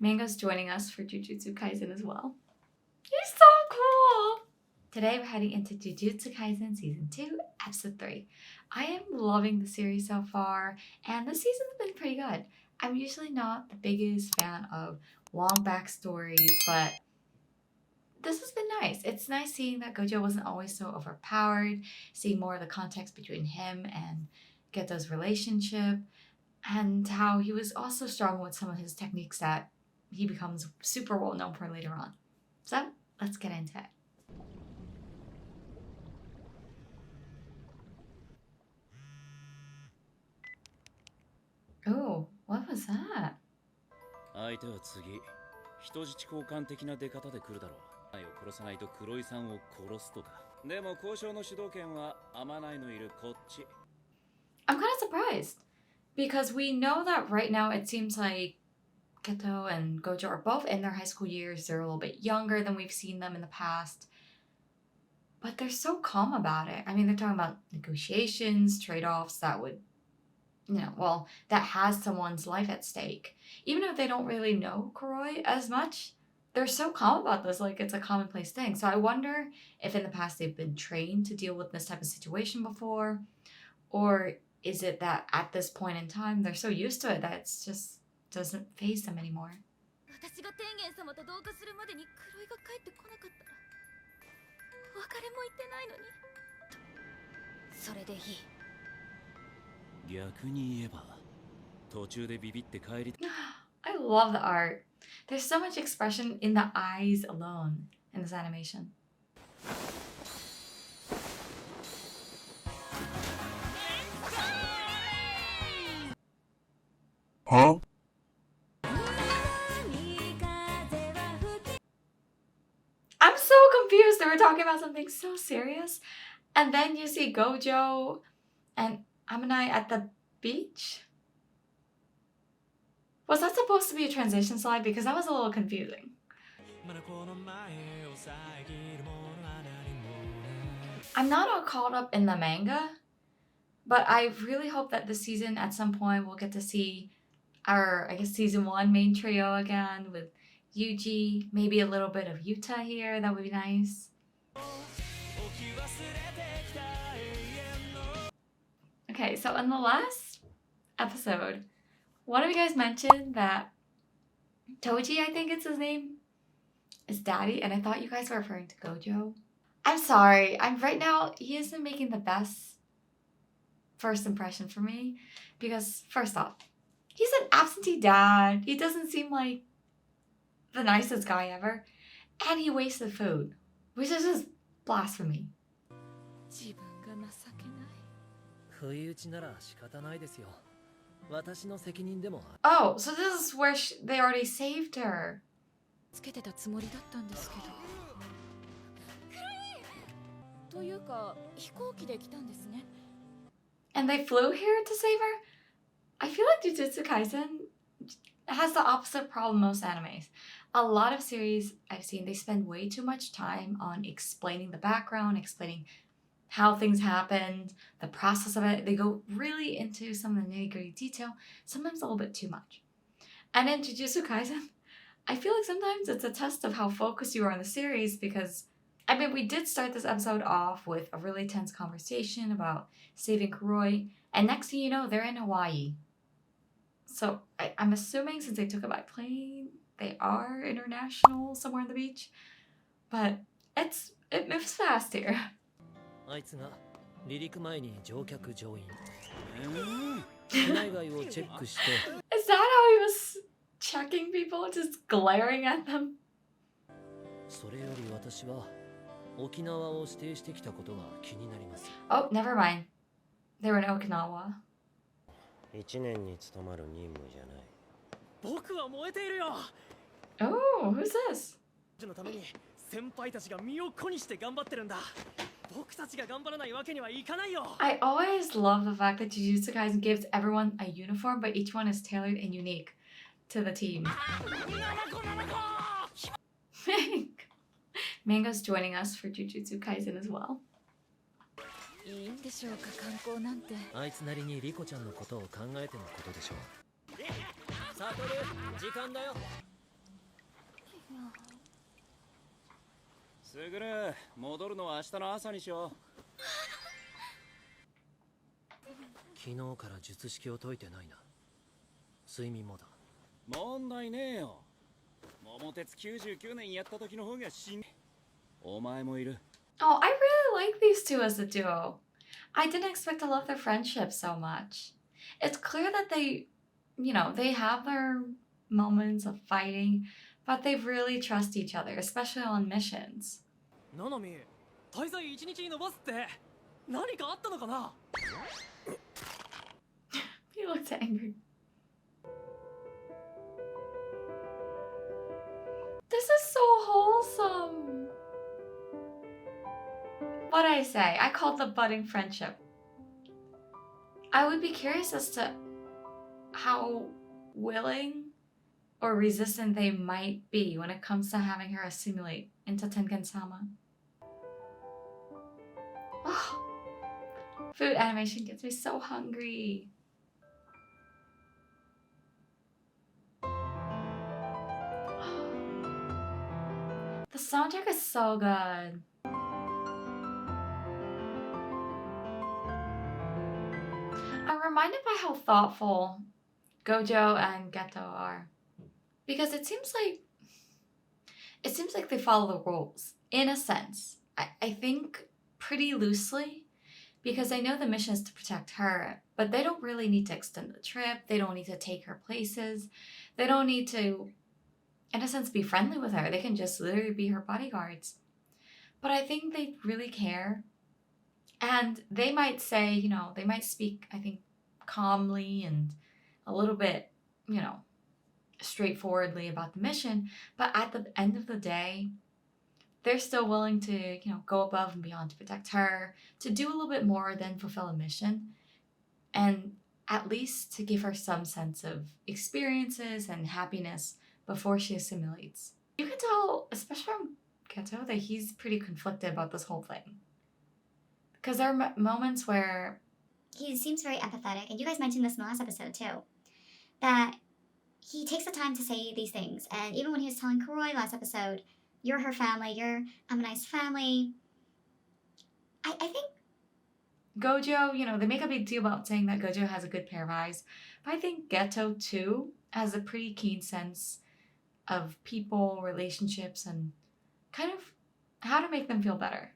Mango's joining us for Jujutsu Kaisen as well. He's so cool! Today we're heading into Jujutsu Kaisen Season 2, Episode 3. I am loving the series so far, and this season's been pretty good. I'm usually not the biggest fan of long backstories, but this has been nice. It's nice seeing that Gojo wasn't always so overpowered, seeing more of the context between him and Geto's relationship, and how he was also strong with some of his techniques that he becomes super well known for later on. So, let's get into it. Oh, what was that? 相手は次、人質交換的な出方で来るだろう。愛を殺さないと黒井さんを殺すとか。でも交渉の主導権は天内のいるこっち。I'm kind of surprised because we know that right now it seems like Geto and Gojo are both in their high school years. They're a little bit younger than we've seen them in the past. But they're so calm about it. I mean, they're talking about negotiations, trade-offs that would, that has someone's life at stake. Even if they don't really know Kuroi as much, they're so calm about this, like it's a commonplace thing. So I wonder if in the past they've been trained to deal with this type of situation before, or is it that at this point in time they're so used to it that it just doesn't faze them anymore. 私が天元様と同化するまでに黒井が帰ってこなかったらお別れも言ってないのにそれでいい逆に言えば途中でビビって帰り I love the art. There's so much expression in the eyes alone in this animation. Huh? I'm so confused. They were talking about something so serious. And then you see Gojo and Amanai at the beach. Was that supposed to be a transition slide? Because that was a little confusing. I'm not all caught up in the manga, but I really hope that this season at some point we'll get to see our, season 1 main trio again with Yuji, maybe a little bit of Yuta here. That would be nice. Okay, so in the last episode, one of you guys mentioned that Toji, I think it's his name, is daddy, and I thought you guys were referring to Gojo. I'm sorry. Right now, he isn't making the best first impression for me because, first off, he's an absentee dad. He doesn't seem like the nicest guy ever, and he wasted food, which is just blasphemy. Oh, so this is where they already saved her. And they flew here to save her? I feel like Jujutsu Kaisen has the opposite problem most animes. A lot of series I've seen, they spend way too much time on explaining the background, explaining how things happened, the process of it. They go really into some of the nitty-gritty detail, sometimes a little bit too much. And in Jujutsu Kaisen, I feel like sometimes it's a test of how focused you are on the series because, we did start this episode off with a really tense conversation about saving Kuroi, and next thing you know, they're in Hawaii. So I'm assuming since they took it by plane, they are international somewhere on the beach. But it moves fast here. Is that how he was checking people, just glaring at them? Oh, never mind. They were in Okinawa. Oh, who's this? I always love the fact that Jujutsu Kaisen gives everyone a uniform, but each one is tailored and unique to the team. Mango's joining us for Jujutsu Kaisen as well. すぐる、戻るのは明日の朝にしよう。昨日から術式を解いてないな。睡眠もだ。問題ねえよ。桃鉄99年やった時の方が死ん。お前もいる。Oh, I really like these two as a duo. I didn't expect to love their friendship so much. It's clear that they have their moments of fighting, but they really trust each other, especially on missions. ナナミ、滞在1日に伸ばすって何かあったのかな？ He looks angry. This is so wholesome. What'd I say? I called the budding friendship. I would be curious as to how willing or resistant they might be when it comes to having her assimilate into Tengen-sama. Oh, food animation gets me so hungry. The soundtrack is so good. I'm reminded by how thoughtful Gojo and Geto are. Because it seems like they follow the rules, in a sense. I think pretty loosely, because they know the mission is to protect her, but they don't really need to extend the trip, they don't need to take her places, they don't need to, in a sense, be friendly with her. They can just literally be her bodyguards. But I think they really care. And they might say, they might speak, I think, calmly and a little bit, straightforwardly about the mission. But at the end of the day, they're still willing to, go above and beyond to protect her, to do a little bit more than fulfill a mission. And at least to give her some sense of experiences and happiness before she assimilates. You can tell, especially from Geto, that he's pretty conflicted about this whole thing. Because there are moments where he seems very empathetic, and you guys mentioned this in the last episode too, that he takes the time to say these things. And even when he was telling Kuroi last episode, you're her family, you're Amanai's family, I think Gojo, they make a big deal about saying that Gojo has a good pair of eyes, but I think Geto too has a pretty keen sense of people, relationships, and kind of how to make them feel better.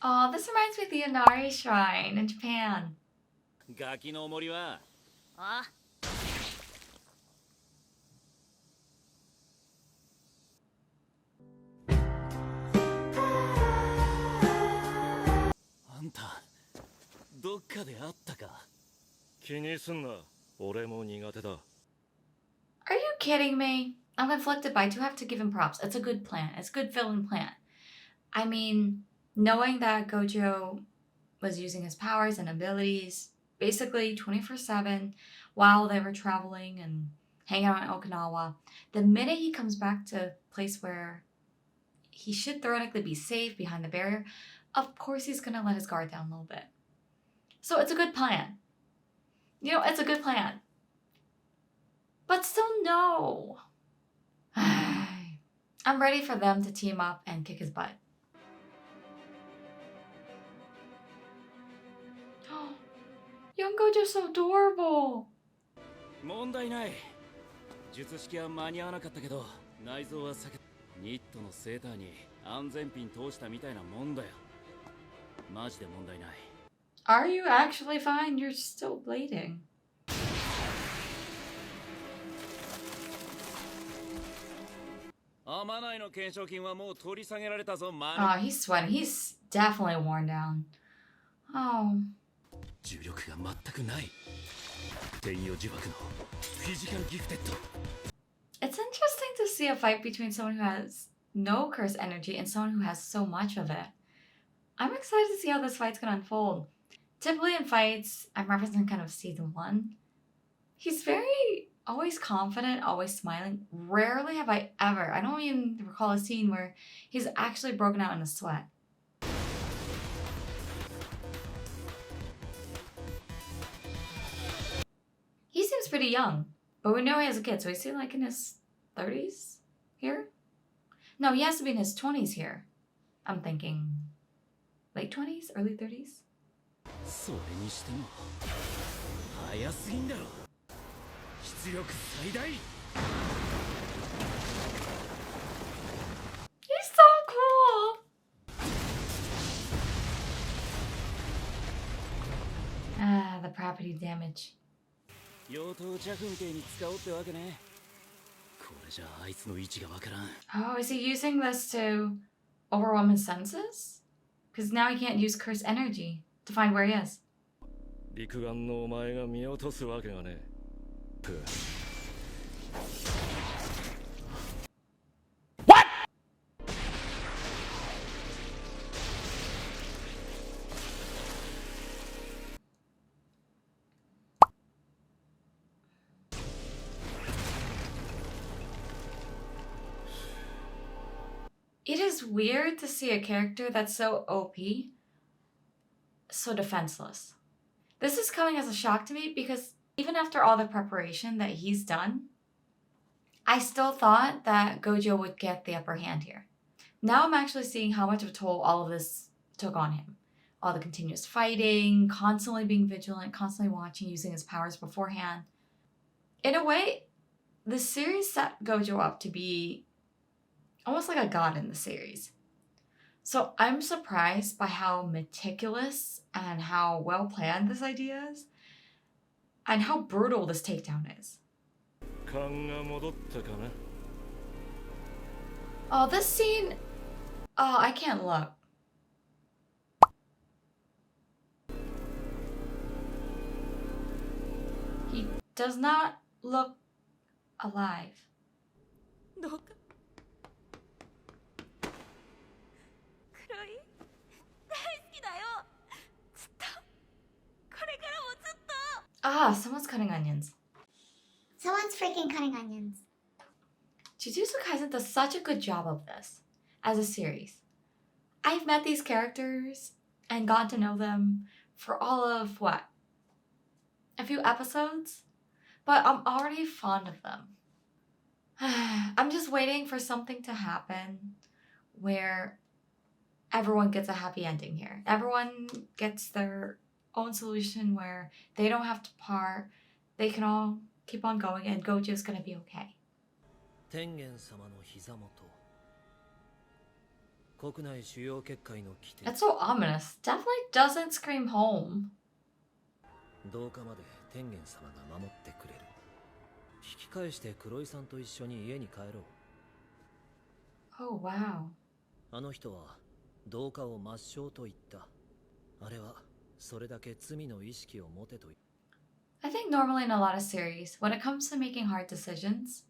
Oh, this reminds me of the Inari Shrine in Japan. ガキの森はああんたどっかで会ったか？気にすんな。俺も苦手だ。 Are you kidding me? I'm conflicted, but I do have to give him props. It's a good plan. It's a good villain plan. I mean, knowing that Gojo was using his powers and abilities basically 24/7 while they were traveling and hanging out in Okinawa, the minute he comes back to a place where he should theoretically be safe behind the barrier, of course he's going to let his guard down a little bit. So it's a good plan. It's a good plan. But still, no. I'm ready for them to team up and kick his butt. Young Gojo's so adorable. 問題ない。術式は間に合わなかったけど、内臓は避け。ニットのセーターに安全ピン通したみたいなもんだよ。マジで問題ない。Are you actually fine? You're still bleeding. アマナイの懸賞金はもう取り下げられたぞ、マ Oh, he's sweating. He's definitely worn down. Oh. 重力が全くない。天与呪縛のフィジカルギフテッド。It's interesting to see a fight between someone who has no curse energy and someone who has so much of it. I'm excited to see how this fight's gonna unfold. Typically in fights, I'm referencing kind of season 1. He's always confident, always smiling. Rarely have I don't even recall a scene where he's actually broken out in a sweat. pretty young. But we know he has a kid, so is he like in his 30s here? No, he has to be in his 20s here. I'm thinking late 20s, early 30s? それにしても早すぎんだろ。出力最大。 He's so cool! Ah, the property damage. 妖刀着みてえに使おうってわけね。これじゃあいつの位置がわからん。 Oh, is he using this to overwhelm his senses? Because now he can't use curse energy to find where he is. 陸眼のお前が見落とすわけがねえ。 It is weird to see a character that's so OP, so defenseless. This is coming as a shock to me because even after all the preparation that he's done, I still thought that Gojo would get the upper hand here. Now I'm actually seeing how much of a toll all of this took on him. All the continuous fighting, constantly being vigilant, constantly watching, using his powers beforehand. In a way, the series set Gojo up to be almost like a god in the series. So I'm surprised by how meticulous and how well planned this idea is, and how brutal this takedown is. Oh, this scene... Oh, I can't look. He does not look alive. どうか黒い大好きだよずっとこれからもずっと Ah, someone's cutting onions. Someone's freaking cutting onions. Jujutsu Kaisen does such a good job of this as a series. I've met these characters and gotten to know them for all of what? A few episodes? But I'm already fond of them. I'm just waiting for something to happen where everyone gets a happy ending here. Everyone gets their own solution where they don't have to part. They can all keep on going and Gojo's gonna be okay. 天元様の膝元国内主要結界の規定 That's so ominous. Definitely doesn't scream home. どうかまで天元様が守ってくれる引き返して黒井さんと一緒に家に帰ろう Oh, wow. あの人は同化を抹消と言ったあれはそれだけ罪の意識を持てと I think normally in a lot of series, when it comes to making hard decisions,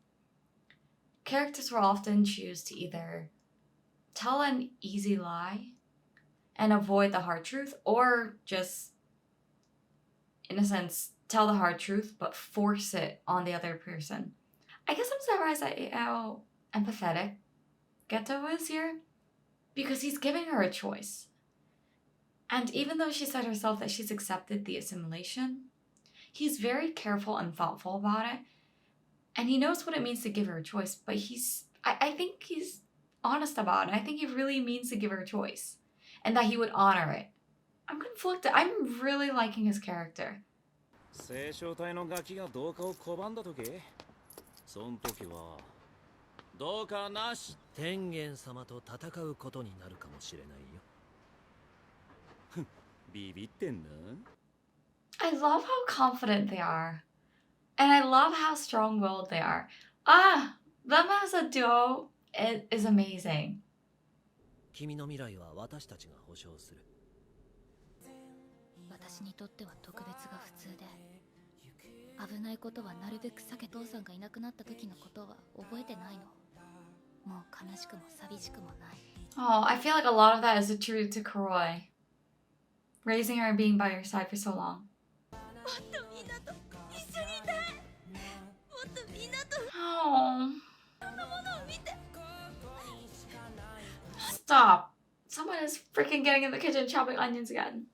characters will often choose to either tell an easy lie and avoid the hard truth, or just, in a sense, tell the hard truth but force it on the other person. I guess I'm surprised at how empathetic Geto is here, because he's giving her a choice. And even though she said herself that she's accepted the assimilation, he's very careful and thoughtful about it. And he knows what it means to give her a choice, but I think he's honest about it. I think he really means to give her a choice and that he would honor it. I'm conflicted. I'm really liking his character. 聖書体のガキが同化を拒んだ時その時は同化なし天元様と戦うことになるかもしれないよビビってんな I love how confident they are. And I love how strong-willed they are. Ah, them as a duo is amazing. 君の未来は私たちが保証する私にとっては特別が普通で危ないことはなるべく避け父さんがいなくなった時のことは覚えてないのもう悲しくも寂しくもない Oh, I feel like a lot of that is a tribute to Kuroi. Raising her and being by her side for so long. もっとみんなと一緒にいたいもっとみんなと Oh, そんなものを見て stop. Someone is freaking getting in the kitchen chopping onions again.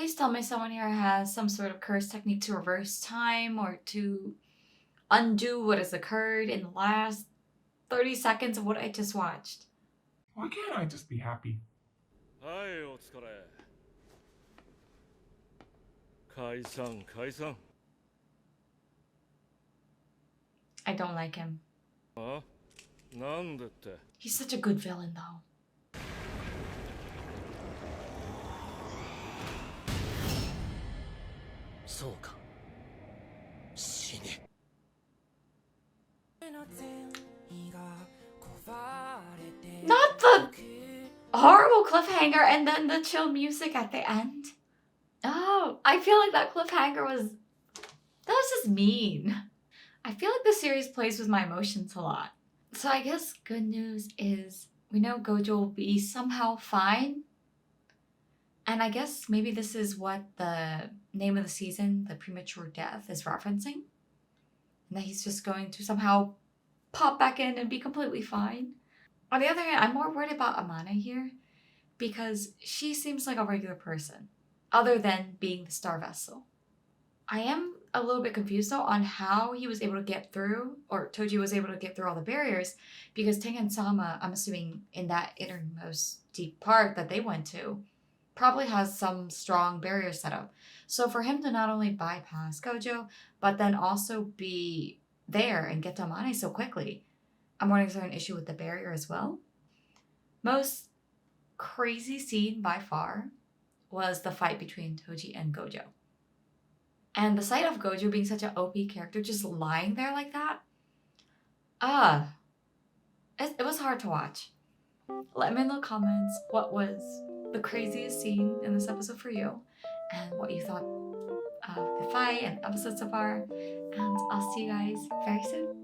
Please tell me someone here has some sort of curse technique to reverse time or to undo what has occurred in the last 30 seconds of what I just watched. Why can't I just be happy? はい、お疲れ。解散、解散。I don't like him. あ？なんでって。He's such a good villain though. そうか。死ね。Not the horrible cliffhanger and then the chill music at the end. Oh, I feel like that cliffhanger was just mean. I feel like the series plays with my emotions a lot. So I guess good news is we know Gojo will be somehow fine. And I guess maybe this is what the name of the season, The Premature Death, is referencing. And that he's just going to somehow pop back in and be completely fine. On the other hand, I'm more worried about Amana here because she seems like a regular person, other than being the star vessel. I am a little bit confused though on how he was able to get through, or Toji was able to get through all the barriers, because Tengen-sama, I'm assuming in that innermost deep part that they went to, probably has some strong barrier set up. So for him to not only bypass Gojo, but then also be there and get to Amane so quickly, I'm wondering if there's an issue with the barrier as well. Most crazy scene by far was the fight between Toji and Gojo. And the sight of Gojo being such an OP character, just lying there like that, it was hard to watch. Let me in the comments what was the craziest scene in this episode for you, and what you thought of the fight and episode so far. And I'll see you guys very soon.